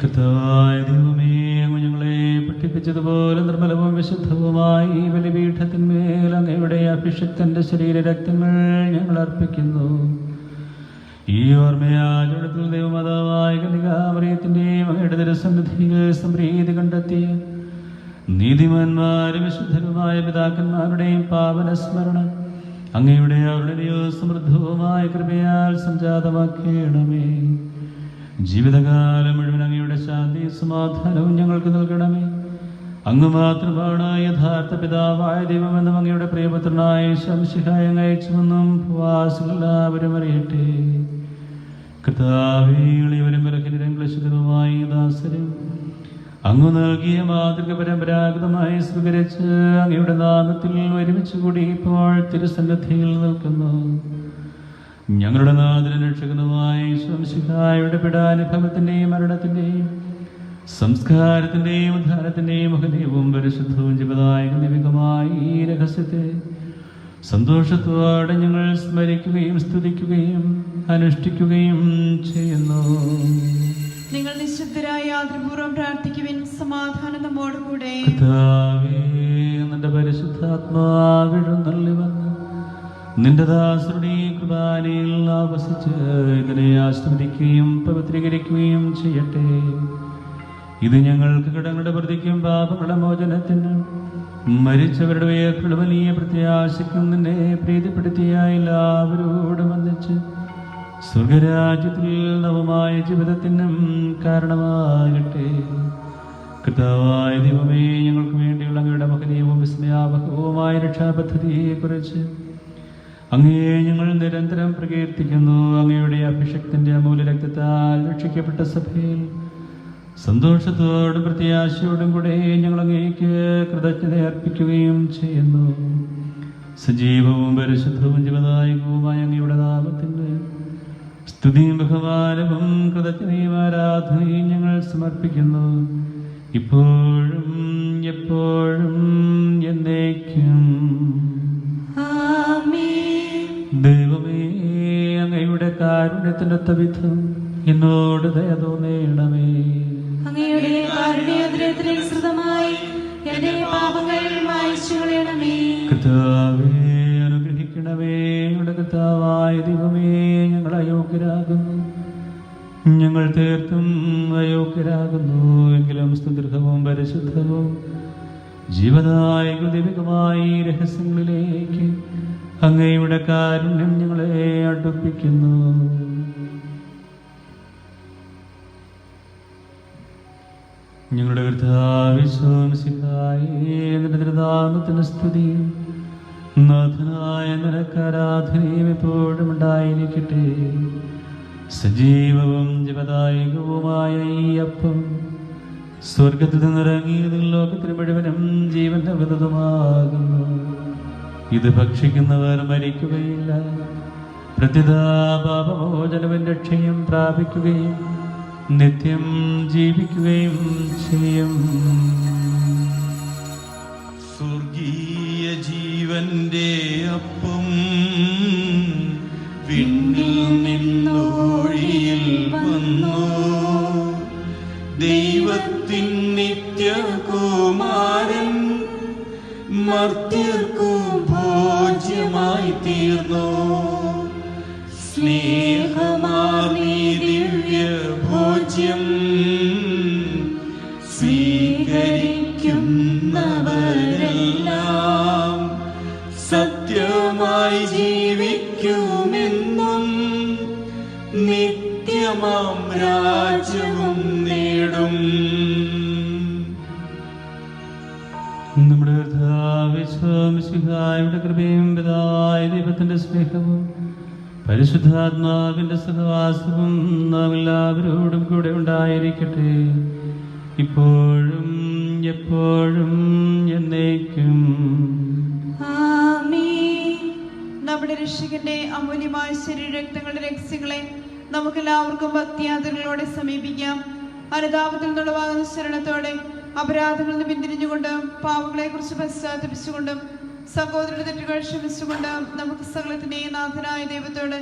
കർത്താവായ ദൈവമേ, അങ്ങ് ഞങ്ങളെ പഠിപ്പിച്ചതുപോലെ നിർമ്മലവും വിശുദ്ധവുമായി ഈ ബലിപീഠത്തിന്മേൽ അങ്ങയുടെ അഭിഷിക്തന്റെ ശരീരരക്തങ്ങൾ ഞങ്ങൾ അർപ്പിക്കുന്നു. ഈ ഓർമ്മയാചരണത്തിൽ ദൈവമാതാവായ കന്യകാമറിയത്തിന്റെയും അങ്ങയുടെ തിരുസന്നിധിയിൽ സംപ്രീതി കണ്ടെത്തിയ നീതിമാന്മാരും വിശുദ്ധരുമായ പിതാക്കന്മാരുടെയും പാവന സ്മരണ അങ്ങയുടെ അവരുടെയോ സമൃദ്ധവുമായ കൃപയാൽ സംജാതമാക്കണമേ. ജീവിതകാലം മുഴുവൻ അങ്ങയുടെ ശാന്തിയും സമാധാനവും ഞങ്ങൾക്ക് നൽകണമേ. അങ്ങ് മാത്രമാണ് യഥാർത്ഥ പിതാവായ ദൈവമെന്നും അങ്ങയുടെ പ്രിയപുത്രനായ ശംശിഹായ അയച്ചുവെന്നും പ്രവാസികളെല്ലാവരും അറിയട്ടെ. കർത്താവേ, ഇവരും ബലഹീനരും ക്ലേശിതരുമായി ദാസരും അങ്ങ് നൽകിയ മാതൃക പരമ്പരാഗതമായി സ്വീകരിച്ച് അങ്ങയുടെ നാമത്തിൽ ഒരുമിച്ച് കൂടി ഇപ്പോൾ തിരുസന്നിധിയിൽ നിൽക്കുന്നു. ഞങ്ങളുടെ നാഥനും രക്ഷകനുമായ ശംശിഹായുടെ പീഡാനുഭവത്തിന്റെയും മരണത്തിന്റെയും സംസ്കാരത്തിന്റെയും ഉദ്ധാരത്തിന്റെയും മഹനീയവും പരിശുദ്ധവും ജീവദായക ദൈവികമായ ഈ രഹസ്യത്തെ സന്തോഷത്തോടെ ഞങ്ങൾ സ്മരിക്കുകയും സ്തുതിക്കുകയും അനുഷ്ഠിക്കുകയും ചെയ്യുന്നു. നിങ്ങൾ നിശബ്ദരായി ആദരപൂർവ്വം പ്രാർത്ഥിക്കുവിൻ. സമാധാനം നമ്മോട് കൂടെ. നിന്റെ പരിശുദ്ധാത്മാവിഴുന്നള്ളി വന്ന് നിന്റെ ദാസരുടെ കുർബാനയിൽ ആവസിച്ച് ഇതിനെ ആസ്വദിക്കുകയും പവിത്രീകരിക്കുകയും ചെയ്യട്ടെ. ഇത് ഞങ്ങൾക്ക് കടങ്ങളുടെ പ്രതിക്കും പാപങ്ങളുടെ മോചനത്തിനും മരിച്ചവരുടെ വേർക്കുള്ള വലിയ പ്രത്യാശയ്ക്കും നിന്നെ പ്രീതിപ്പെടുത്തിയ എല്ലാവരോടും വന്നിച്ച് സ്വർഗരാജ്യത്തിൽ നവമായ ജീവിതത്തിനും കാരണമാകട്ടെ. കർത്താവായ ദൈവമേ, ഞങ്ങൾക്ക് വേണ്ടിയുള്ള അങ്ങയുടെ മഹനീയവും വിസ്മയാവഹവുമായ രക്ഷാപദ്ധതിയെക്കുറിച്ച് അങ്ങയെ ഞങ്ങൾ നിരന്തരം പ്രകീർത്തിക്കുന്നു. അങ്ങയുടെ അഭിഷക്തന്റെ അമൂല്യ രക്തത്താൽ രക്ഷിക്കപ്പെട്ട സഭയിൽ സന്തോഷത്തോടും പ്രത്യാശയോടും കൂടെ ഞങ്ങൾ അങ്ങേക്ക് കൃതജ്ഞത അർപ്പിക്കുകയും ചെയ്യുന്നു. സജീവവും പരിശുദ്ധവും ജീവദായകവുമായ അങ്ങയുടെ നാമത്തിന് സ്തുതിയും ബഹുമാനവും കൃതജ്ഞതയും ആരാധനയും ഞങ്ങൾ സമർപ്പിക്കുന്നു, ഇപ്പോഴും എപ്പോഴും എന്നേക്കും. ദൈവമേ, അങ്ങയുടെ കാരുണ്യത്തിനൊത്ത വിധം എന്നോട് ദയ തോന്നേണമേ. അങ്ങയുടെ കാരുണ്യാദ്രയത്തിനനുസൃതമായി എന്റെ പാപങ്ങൾ മായ്ച്ചു കളയണമേ. കർത്താവേ, അനുഗ്രഹിക്കണമേ. ഞങ്ങളുടെ കർത്താവായ ദൈവമേ, ഞങ്ങൾ അയോഗ്യരാകുന്നു, ഞങ്ങൾ തീർത്തും അയോഗ്യരാകുന്നു. എങ്കിലും സ്തുതിർഹവും പരിശുദ്ധവും ജീവദായക ദൈവികമായ ഈ രഹസ്യങ്ങളിലേക്ക് അങ്ങയുടെ കാരുണ്യം ഞങ്ങളെ അടുപ്പിക്കുന്നു. ഞങ്ങളുടെ കർത്താവിശ്വാസിക്കായ സ്തുതിയും നാഥനായ നിനക്കാരാധനയും എപ്പോഴും ഉണ്ടായിരിക്കട്ടെ. സജീവവും ജീവദായകവുമായ ഈ അപ്പം സ്വർഗത്തിൽ നിന്നിറങ്ങിയതിൽ ലോകത്തിന് മുഴുവനും ജീവൻ നൽകുന്നതുമാകുന്നു. ഇത് ഭക്ഷിക്കുന്നവർ മരിക്കുകയില്ല, പ്രത്യുതാ പാപമോചനവും രക്ഷയും പ്രാപിക്കുകയും നിത്യം ജീവിക്കുകയും ചെയ്യും. സ്വർഗീയ ജീവന്റെ അപ്പം വിണ്ണിൽ നിന്നൊഴിയിൽ വന്നു, ദൈവത്തിൻ നിത്യകുമാരൻ മർത്യർക്കു ഭോജ്യമായി തീർന്നു. സ്നേഹമാർന്നീ ദിവ്യ ഭോജ്യം സ്വീകരിക്കുന്നവരെല്ലാം സത്യമായി ജീവിക്കുമെന്നും നിത്യമാം രാജ്യവും നേടും. നമ്മുടെ കർത്താവിശ്വാസിയുടെ കൃപയും പിതാവായ ദൈവത്തിന്റെ സ്നേഹവും പരിശുദ്ധാത്മാവിന്റെ സഹവാസവും നാം എല്ലാവരോടും കൂടെ ഉണ്ടായിരിക്കട്ടെ, ഇപ്പോഴും എപ്പോഴും എന്നേക്കും. നമ്മുടെ രക്ഷകന്റെ അമൂല്യമായ ശരീരരക്തങ്ങളുടെ രഹസ്യങ്ങളെ നമുക്കെല്ലാവർക്കും ഭക്തിയാദരങ്ങളോടെ സമീപിക്കാം. അനുതാപത്തിൽ നിന്നുള്ളവാകുന്ന ശരണത്തോടെ അപരാധങ്ങളിൽ നിന്ന് പിന്തിരിഞ്ഞുകൊണ്ടും പാവങ്ങളെ കുറിച്ച് പശ്ചാത്തപിച്ചുകൊണ്ടും സഹോദരന്റെ തെറ്റുകൾ ക്ഷമിച്ചുകൊണ്ടും നമുക്ക് സകലത്തിന്റെയും നാഥനായ ദൈവത്തോട്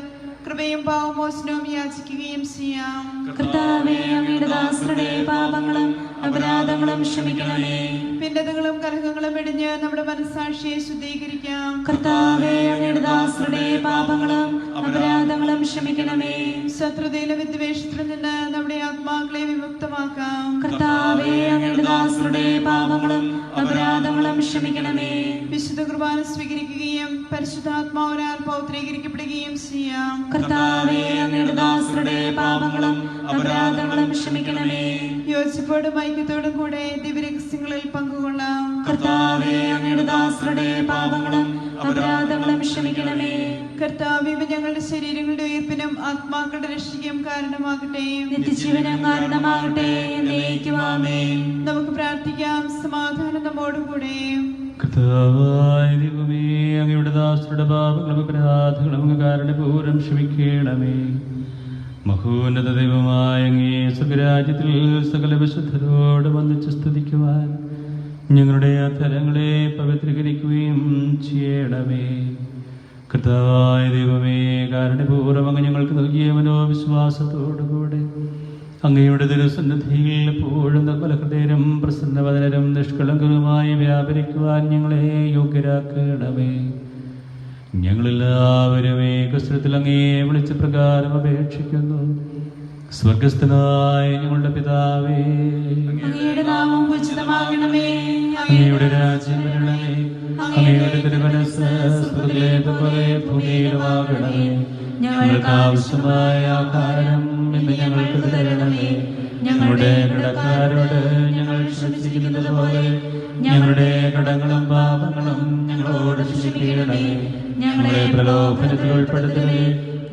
കൃപയും പാവമോചനവും യാചിക്കുകയും ചെയ്യാം. കർത്താവേ, അങ്ങയുടെ ദാസരുടെ പാപങ്ങളും അപരാധങ്ങളും ക്ഷമിക്കണമേ. ഭിന്നതകളും കലഹങ്ങളും വെടിഞ്ഞ് നമ്മുടെ മനസ്സാക്ഷിയെ ശുദ്ധീകരിക്കാം. കർത്താവേ, അങ്ങയുടെ ദാസരുടെ പാപങ്ങളും അപരാധങ്ങളും ക്ഷമിക്കണമേ. ശത്രുതയിലും വിദ്വേഷത്തിൽ നിന്ന് നമ്മുടെ ആത്മാക്കളെ വിമുക്തമാക്കാം. കർത്താവേ, അങ്ങയുടെ ദാസരുടെ പാപങ്ങളും അപരാധങ്ങളും ക്ഷമിക്കണമേ. വിശുദ്ധ കുർബാന സ്വീകരിക്കുകയും പരിശുദ്ധാത്മാവിനാൽ പൗത്രീകരിക്കപ്പെടുകയും ചെയ്യാം. കർത്താവേ, അങ്ങയുടെ ദാസരുടെ പാപങ്ങളും അപരാധങ്ങളും ക്ഷമിക്കണമേ. യോജിപ്പോടും ഐക്യത്തോടും കൂടെ ദിവ്യരഹസ്യങ്ങളിൽ പങ്കുകൊള്ളാം. കർത്താവേ, അങ്ങയുടെ ദാസരുടെ പാപങ്ങളും അപരാധങ്ങളും ക്ഷമിക്കണമേ. കർത്താവേ, ഞങ്ങളുടെ ശരീരങ്ങളുടെ ഉയർപ്പിനും ആത്മാക്കളുടെ രക്ഷയ്ക്കും കാരണമാകട്ടെ. നിത്യജീവനും കാരണമാകട്ടെ. എന്നേക്കും ആമേൻ. നമുക്ക് പ്രാർത്ഥിക്കാം. സമാധാനം നമ്മോടുകൂടെ. കർത്താവായ ദൈവമേ, അങ്ങയുടെ ദാസരുടെ പാപങ്ങളും അപരാധങ്ങളും അങ്ങ് കാരണപൂർവ്വം ക്ഷമിക്കണമേ. മഹോന്നത ദൈവമായ അങ്ങേ സ്വരാജ്യത്തിൽ സകല വിശുദ്ധരോട് വന്നിച്ച് സ്തുതിക്കുവാൻ ഞങ്ങളുടെ അധരങ്ങളെ പവിത്രീകരിക്കുകയും ചെയ്യണമേ. കർത്താവായ ദൈവമേ, കാരുണ്യപൂർവ്വം അങ്ങ് ഞങ്ങൾക്ക് നൽകിയ മനോവിശ്വാസത്തോടുകൂടെ അങ്ങയുടെ തിരുസന്നിധിയിൽ എപ്പോഴും നിർമ്മല ഹൃദയരും പ്രസന്നവദനരും നിഷ്കളങ്കരുമായി വ്യാപരിക്കുവാൻ ഞങ്ങളെ യോഗ്യരാക്കണമേ. ഞങ്ങളെല്ലാവരും ഏകസ്വരത്തിൽ അങ്ങയെ വിളിച്ച പ്രകാരം അപേക്ഷിക്കുന്നു. സ്വർഗസ്ഥനായ ഞങ്ങളുടെ പിതാവേ, അങ്ങയുടെ നാമം പൂജിതമാകണമേ. അങ്ങയുടെ രാജ്യം വരണമേ. അങ്ങയുടെ തിരുമനസ്സ് സ്വർഗ്ഗത്തിലേതുപോലെ ഭൂമിയിലുമാകണമേ. ഞങ്ങൾക്ക് ആവശ്യമായ ആഹാരം ഇന്ന് ഞങ്ങൾക്ക് തരണമേ. ഞങ്ങളുടെ കടക്കാരോട് ഞങ്ങൾ ക്ഷമിച്ചിരിക്കുന്നത് പോലെ ഞങ്ങളുടെ കടങ്ങളും പാപങ്ങളും ഞങ്ങളോട് ക്ഷമിക്കണമേ. ഞങ്ങളെ പ്രലോഭനത്തിൽ ഉൾപ്പെടുത്തണമേ,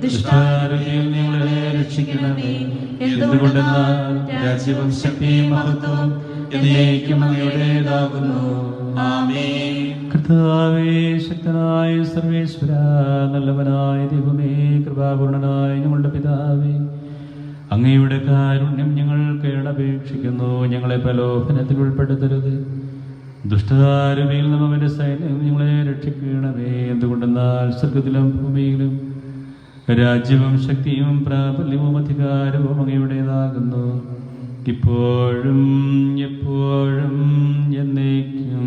ദുഷ്ടാരൂപിയിൽ ഞങ്ങളെ രക്ഷിക്കണമേ. എന്തുകൊണ്ടെന്നാൽ രാജ്യവും ശക്തിയും മഹത്വവും എന്നേക്കും അങ്ങയുടേതാകുന്നു. ആമേൻ. കർത്താവേ, ശക്തനായ സർവേശ്വര, നല്ലവനായ ദൈവമേ, കൃപാപൂർണനായ ഞങ്ങളുടെ പിതാവേ, അങ്ങയുടെ കാരുണ്യം ഞങ്ങൾ കേടപേക്ഷിക്കുന്നു. ഞങ്ങളെ പ്രലോഭനത്തിൽ ഉൾപ്പെടുത്തരുത്, ദുഷ്ടാരൂപിയിൽ നിന്നും അവന്റെ സൈന്യം ഞങ്ങളെ രക്ഷിക്കണമേ. എന്തുകൊണ്ടെന്നാൽ സ്വർഗത്തിലും ഭൂമിയിലും രാജ്യവും ശക്തിയും പ്രാബല്യവും അധികാരവും അങ്ങയുടേതാകുന്നു, ഇപ്പോഴും എപ്പോഴും എന്നേക്കും.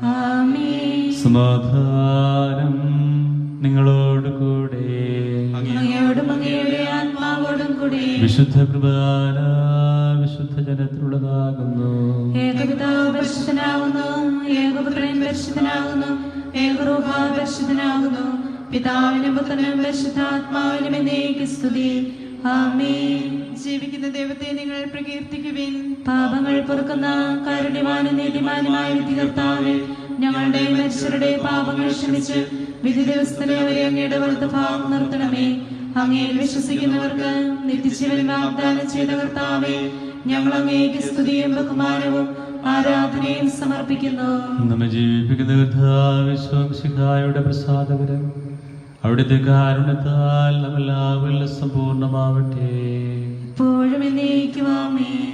ആമേൻ. സമാധാനം നിങ്ങളോട് കൂടെ വിശുദ്ധ കുർബാന വിശുദ്ധ ജനത്തിലുള്ളതാകുന്നു. ഏകപിതാവ് പരിശുദ്ധനാകുന്നു, ഏകപുത്രൻ പരിശുദ്ധനാകുന്നു, ഏകരൂഹ പരിശുദ്ധനാകുന്നു. പിതാവിനും പുത്രനും പരിശുദ്ധാത്മാവിനും എന്നേക്കും സ്തുതി. ആമേൻ. ജീവിക്കുന്ന ദൈവത്തെ നിങ്ങൾ പ്രകീർത്തിക്കുവിൻ. പാപങ്ങൾ പൊറുക്കുന്ന കാരുണ്യവാനും നീതിമാനുമായ വിധികർത്താവേ, ഞങ്ങളുടെ മനുഷ്യരുടെ പാപങ്ങൾ ക്ഷമിച്ച് വിധി ദിവസത്തിലെ വരെ അങ്ങയുടെ വലതുഭാഗം നിർത്തണമേ. അങ്ങയിൽ വിശ്വസിക്കുന്നവർക്ക് നിത്യജീവൻ വാഗ്ദാനം ചെയ്ത കർത്താവേ, ഞങ്ങൾ അങ്ങേക്ക് സ്തുതിയും ബഹുമാനവും ആരാധനയും സമർപ്പിക്കുന്നു. നമ്മെ ജീവിപ്പിക്കുന്ന കർത്താവേ, ശിഹായുടെ പ്രസാദകരം അവിടുത്തെ കാരുണ്യത്താൽ നമ്മെല്ലാവരിലും സമ്പൂർണ്ണമാവട്ടെ. ഇപ്പോഴും എന്നേക്കും ആമേൻ.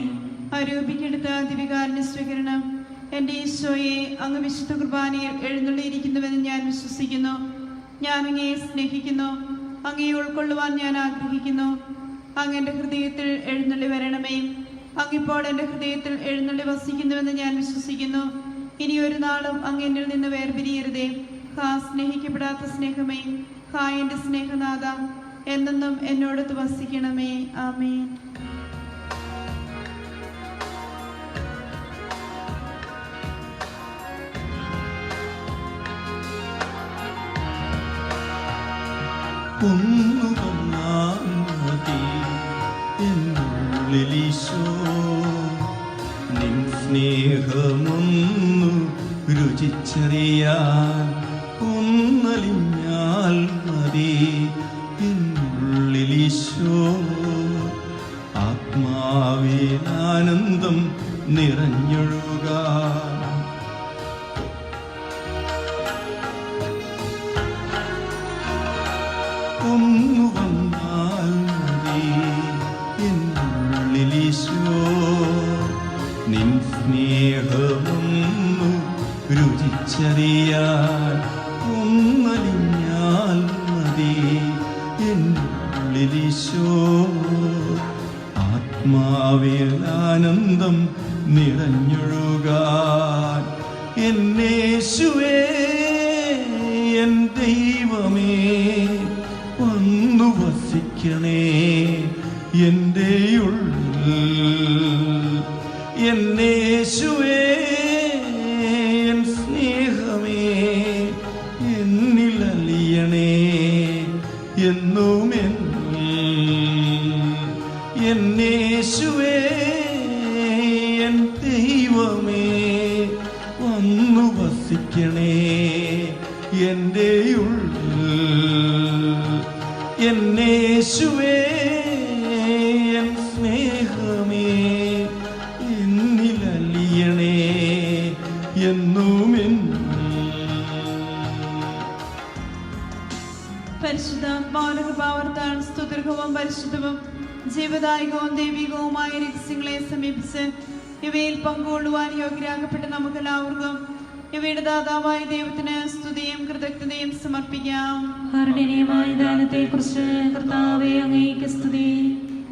ആരോപിക്കെടുത്ത ദിവികാരന്റെ സ്വീകരണം. എന്റെ ഈശോയെ, അങ്ങ് വിശുദ്ധ കുർബാനയിൽ എഴുന്നള്ളിയിരിക്കുന്നുവെന്ന് ഞാൻ വിശ്വസിക്കുന്നു. ഞാൻ അങ്ങയെ സ്നേഹിക്കുന്നു, അങ്ങയെ ഉൾക്കൊള്ളുവാൻ ഞാൻ ആഗ്രഹിക്കുന്നു. അങ്ങ് എൻ്റെ ഹൃദയത്തിൽ എഴുന്നള്ളി വരണമേ. അങ്ങിപ്പോൾ എൻ്റെ ഹൃദയത്തിൽ എഴുന്നള്ളി വസിക്കുന്നുവെന്ന് ഞാൻ വിശ്വസിക്കുന്നു. ഇനി ഒരു നാളും അങ്ങ് എന്നിൽ നിന്ന് വേർപിരിയരുതേ. സ്നേഹിക്കപ്പെടാത്ത സ്നേഹമേ, എൻ്റെ സ്നേഹനാഥ, എന്നെന്നും എന്നോടൊത്ത് വസിക്കണമേ. ആമേൻ. ഒന്നു വന്നാൽ മതി എന്നുള്ളിലീശോ, നിൻ സ്നേഹമൊന്നു രുചിച്ചറിയാൻ ഒന്നലിഞ്ഞാൽ മതി എന്നുള്ളിലീശോ. ആത്മാവിൽ ആനന്ദം നിറഞ്ഞൊഴുക. ഒന്നു വന്നാൽ മതി എന്നുള്ളിലീശോ, നിൻ സ്നേഹമൊന്നു രുചിച്ചറിയാൻ ഒന്നലിഞ്ഞാൽ മതി എന്നുള്ളിലീശോ. ആത്മാവിൽ ആനന്ദം നിറഞ്ഞൊഴുകാൻ എന്നേശുവേ, എൻ ദൈവമേ, വന്നു വസിക്കണേ എൻ്റെ ഉള്ളിൽ. എന്നേശുവേ, എൻ സ്നേഹമേ, എന്നിലലിയണേ എന്നും എന്നേശുവേ, എൻ ദൈവമേ, വന്നു വസിക്കണേ എൻ്റെ ഉള്ളിൽ. എന്നേശുവേ, എൻ സ്നേഹമേ, എന്നിലലിയണേ എന്നും പരിശുദ്ധാത്മാവിന്റെ കൃപാവർത്താൻ സ്തുതിർഹവും പരിശുദ്ധവും ജീവദായകവും ദൈവികവുമായ രഹസ്യങ്ങളെ സമീപിച്ച് ഇവയിൽ പങ്കുകൊള്ളുവാൻ യോഗ്യരാകപ്പെട്ട നമുക്കെല്ലാവർക്കും ഇവയുടെ ദാതാവായ ദൈവത്തിന് സ്തുതിയും കൃതജ്ഞതയും സമർപ്പിക്കാം. കാരുണ്യമായ ദാനത്തെക്കുറിച്ച് കർത്താവേ, അങ്ങേക്ക് സ്തുതി.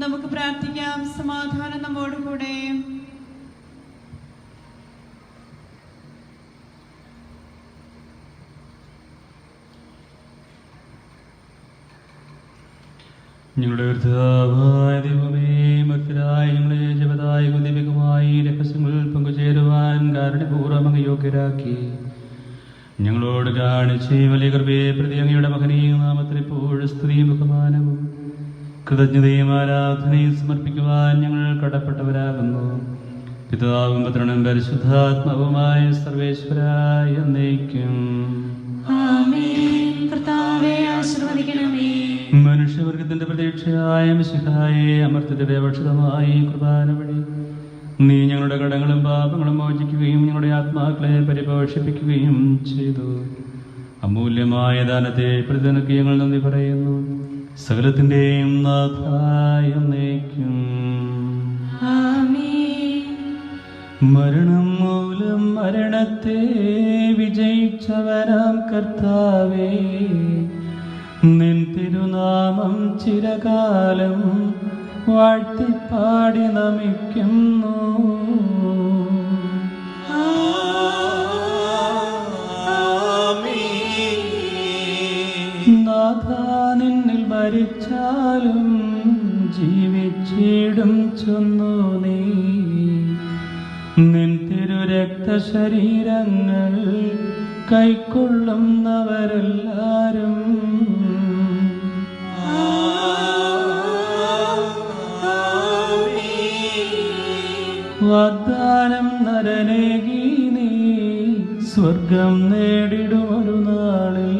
നമുക്ക് പ്രാർത്ഥിക്കാം. സമാധാനം നമ്മോടുകൂടെ. ഞങ്ങളുടെ കർത്താവായ ദൈവമേ, ഭക്തരായ ഞങ്ങളെ ജപദായക ദൈവികമായി രഹസ്യങ്ങളിൽ പങ്കുചേരുവാൻ കാരുണ്യപൂർവ്വം അങ്ങ് യോഗ്യരാക്കി. ഞങ്ങളോട് കാണിച്ച വലിയ കൃപയെ പ്രതി അങ്ങയുടെ മഹനീയ നാമത്തിൽ എപ്പോഴും സ്തുതിയും ബഹുമാനവും കൃതജ്ഞതയും ആരാധനയും സമർപ്പിക്കുവാൻ ഞങ്ങൾ കടപ്പെട്ടവരാകുന്നു. പിതാവും പുത്രനും പരിശുദ്ധാത്മാവുമായ സർവേശ്വരായ എന്നേക്കും ആമേൻ. കർത്താവേ, ആശീർവദിക്കണമേ. മനുഷ്യവർഗത്തിന്റെ പ്രതീക്ഷയായ മിശിഹായെ, അമർത്യത്തിന്റെ ഭക്ഷിതമായി കുർബാന വഴി നീ ഞങ്ങളുടെ കടങ്ങളും പാപങ്ങളും മോചിക്കുകയും ഞങ്ങളുടെ ആത്മാക്കളെ പരിപോഷിപ്പിക്കുകയും ചെയ്തു. അമൂല്യമായ ദാനത്തെ പ്രതി നിനക്ക് ഞങ്ങൾ നന്ദി പറയുന്നു. സകലത്തിന്റെയും നാഥായ എന്നേക്കും ആമേൻ. മരണം മൂലം മരണത്തെ വിജയിച്ചവനാം കർത്താവേ, നിൻ തിരുനാമം ചിരകാലം വാഴ്ത്തിപ്പാടി നമിക്കുന്നു. നാഥാ, നിന്നിൽ മരിച്ചാലും ജീവി ജീവിച്ചിടും ചൊന്നു നീ നിൻ തിരുരക്തശരീരങ്ങൾ കൈക്കൊള്ളുന്നവരെല്ലാരും വാഗ്ദാനം നരനേകി നീ സ്വർഗം നേടിടുമൊരു നാളിൽ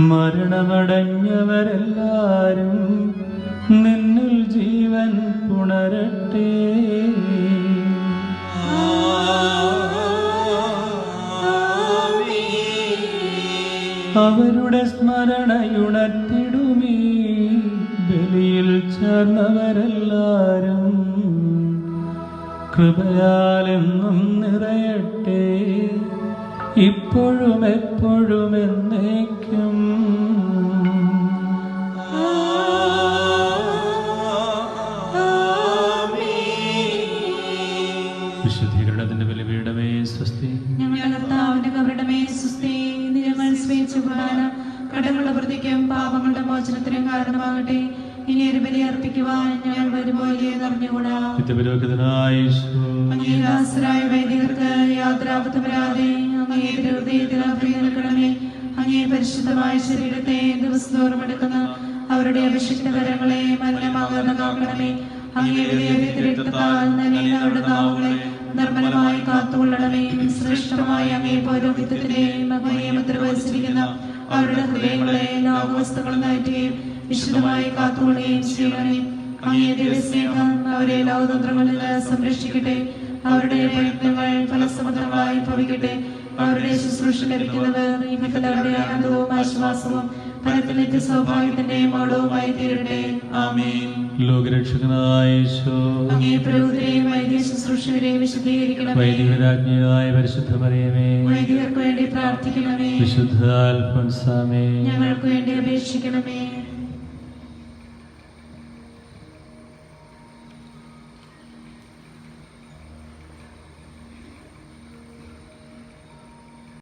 മരണമടഞ്ഞവരെല്ലാരും നിന്നിൽ ജീവൻ പുണരട്ടെ. അവരുടെ സ്മരണയുണർത്തിടുമീ ബലിയിൽ ചേർന്നവരെല്ലാരും കൃപയാലെന്നും നിറയട്ടെ, ഇപ്പോഴും എപ്പോഴും എന്നേക്കും. വിശുദ്ധീകരണത്തിന്റെ ബലിപീഠമേ സ്വസ്തി. ഞങ്ങളുടെ കർത്താവിന്റെ കബറിടമേ സ്വസ്തി. ഇന്ന് ഞങ്ങൾ സ്വീകരിച്ച കുർബാന കടങ്ങളുടെ പ്രതിക്കും പാപങ്ങളുടെ മോചനത്തിനും കാരണമാകട്ടെ. ഇനി ഒരു ബലി അർപ്പിക്കുവാൻ ഞങ്ങൾ വരുമോ എന്നറിഞ്ഞുകൂടാ. നിത്യപുരോഹിതനായ യേശു, അങ്ങേദാസരായ വൈദികർക്ക് യാതൊരാപത്തും വരാതെ അങ്ങേ ഹൃദയത്തിൽ നിൽക്കണമേ. അങ്ങേ പരിശുദ്ധമായ ശരീരത്തെ ദിവസത്തോറും എടുക്കുന്ന അവരുടെ അഭിഷിക്ത കരങ്ങളെ മലിനമാകാതെ കാക്കണമേ. അങ്ങേ രക്തത്താൽ അവരുടെ നാവുകളെ നിർമ്മലമായി കാത്തുകൊള്ളണമേ. ശ്രേഷ്ഠമായ അങ്ങേ പൗരോഹിത്യത്തിന്റെ മകയെ മുദ്രവഹിച്ചിരിക്കുന്ന അവരുടെ ഹൃദയങ്ങളെ ലോകവസ്തുക്കൾ നയറ്റുകയും വിശുദ്ധമായി കാത്തുകൊള്ളുകയും ചെയ്യണമേ. അങ്ങേ ദിവസ്നേഹം അവരെ ലോകതന്ത്രങ്ങളിൽ നിന്ന് സംരക്ഷിക്കട്ടെ. അവരുടെ പ്രയത്നങ്ങൾ ഫലസമൃദ്ധമായി ഭവിക്കട്ടെ. അവരുടെ ശുശ്രൂഷ ലഭിക്കുന്നവർ ഇവരുടെ ആനന്ദവും ആശ്വാസവും ഫലത്തിലേക്ക് സൗഭാഗ്യത്തിന്റെ മോളവുമായി തീരട്ടെ. ആമേൻ. ലോകരക്ഷകനായ യേശു, അങ്ങേ പ്രഭുവിനെയും വൈദിക ശുശ്രൂഷകരെയും വിശദീകരിക്കണമേ. വൈദികരാജ്ഞിയായ പരിശുദ്ധ മറിയമേ, വൈദികർക്ക് വേണ്ടി പ്രാർത്ഥിക്കണമേ. വിശുദ്ധ അൽഫോൻസാമേ, ഞങ്ങൾക്ക് വേണ്ടി അപേക്ഷിക്കണമേ.